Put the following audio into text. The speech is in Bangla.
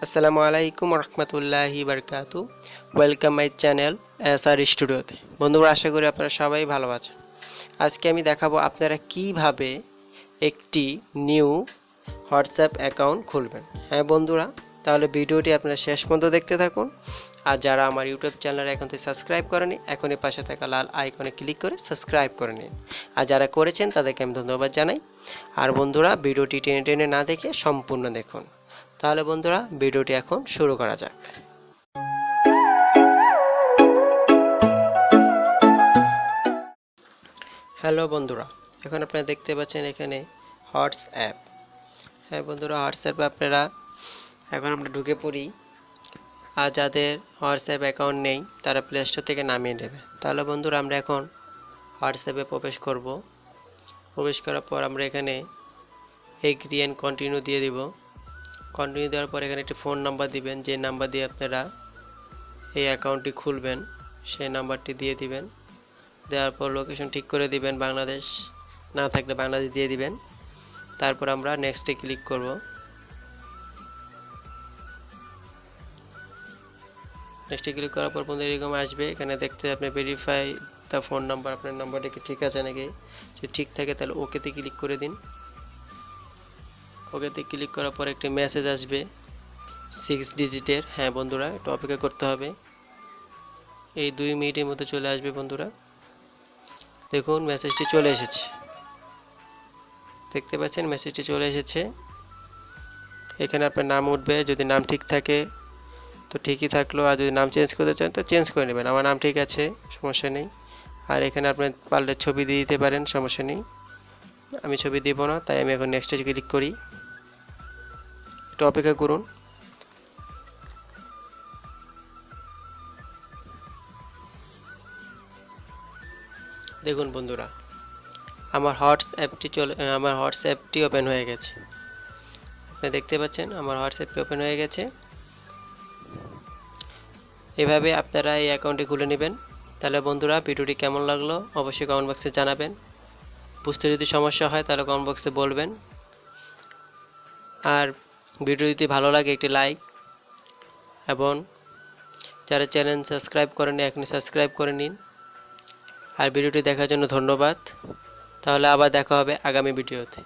আসসালামু আলাইকুম রহমতুল্লাহি বারকাতু। ওয়েলকাম মাই চ্যানেল এসআর স্টুডিওতে। বন্ধুরা, আশা করি আপনারা সবাই ভালো আছেন। আজকে আমি দেখাবো আপনারা কিভাবে একটি নিউ হোয়াটসঅ্যাপ অ্যাকাউন্ট খুলবেন। হ্যাঁ বন্ধুরা, তাহলে ভিডিওটি আপনারা শেষ পর্যন্ত দেখতে থাকুন। আর যারা আমার ইউটিউব চ্যানেল এখন থেকে সাবস্ক্রাইব করেনি, এখনই পাশে থাকা লাল আইকনে ক্লিক করে সাবস্ক্রাইব করে নিন। আর যারা করেছেন তাদেরকে আমি ধন্যবাদ জানাই। আর বন্ধুরা, ভিডিওটি টেনে টেনে না দেখে সম্পূর্ণ দেখুন। তাহলে বন্ধুরা, ভিডিওটি এখন শুরু করা যাক। হ্যালো বন্ধুরা, এখন আপনারা দেখতে পাচ্ছেন এখানে হোয়াটসঅ্যাপ। হ্যাঁ বন্ধুরা, হোয়াটসঅ্যাপে আপনারা এখন আমরা ঢুকে পড়ি। আর যাদের হোয়াটসঅ্যাপ অ্যাকাউন্ট নেই তারা প্লে স্টোর থেকে নামিয়ে নেবে। তাহলে বন্ধুরা, আমরা এখন হোয়াটসঅ্যাপে প্রবেশ করব। প্রবেশ করার পর আমরা এখানে এগ্রি অ্যান্ড কন্টিনিউ দিয়ে দিব। কন্টিনিউ দেওয়ার পর এখানে একটি ফোন নাম্বার দিবেন, যে নাম্বার দিয়ে আপনারা এই অ্যাকাউন্টটি খুলবেন সেই নাম্বারটি দিয়ে দিবেন। দেওয়ার পর লোকেশন ঠিক করে দিবেন, বাংলাদেশ না থাকলে বাংলাদেশ দিয়ে দিবেন। তারপর আমরা নেক্সটে ক্লিক করব। নেক্সটে ক্লিক করার পর বন্ধু এরকম আসবে। এখানে দেখতে আপনি ভেরিফাই দ্য ফোন নাম্বার, আপনার নাম্বারটা কি ঠিক আছে নাকি। যদি ঠিক থাকে তাহলে ওকেতে ক্লিক করে দিন। ওকেতে ক্লিক করার পর একটি মেসেজ আসবে 6 ডিজিটের। হ্যাঁ বন্ধুরা, একটু অপেক্ষা করতে হবে। এই 2 মিনিটের মধ্যে চলে আসবে বন্ধুরা। দেখুন মেসেজটি চলে এসেছে, দেখতে পাচ্ছেন মেসেজটি চলে এসেছে। এখানে আপনার নাম উঠবে, যদি নাম ঠিক থাকে তো ঠিকই থাকলো, আর যদি নাম চেঞ্জ করতে চান তো চেঞ্জ করে নেবেন। আমার নাম ঠিক আছে, সমস্যা নেই। আর এখানে আপনি পারলে ছবি দিয়ে দিতে পারেন, সমস্যা নেই। আমি ছবি দিব না, তাই আমি এখন নেক্সটে ক্লিক করি। একটু অপেক্ষা করুন। দেখুন বন্ধুরা, আমার হোয়াটসঅ্যাপটি ওপেন হয়ে গেছে। আপনি দেখতে পাচ্ছেন আমার হোয়াটসঅ্যাপটি ওপেন হয়ে গেছে। এভাবে আপনারা এই অ্যাকাউন্টটি খুলে নেবেন। তাহলে বন্ধুরা, ভিডিওটি কেমন লাগলো অবশ্যই কমেন্ট বক্সে জানাবেন। বুঝতে যদি সমস্যা হয় তাহলে কমেন্ট বক্সে বলবেন। আর ভিডিও যদি ভালো লাগে একটি লাইক, এবং যারা চ্যানেল সাবস্ক্রাইব করেনি এখনই সাবস্ক্রাইব করে নিন। আর ভিডিওটি দেখার জন্য ধন্যবাদ। তাহলে আবার দেখা হবে আগামী ভিডিওতে।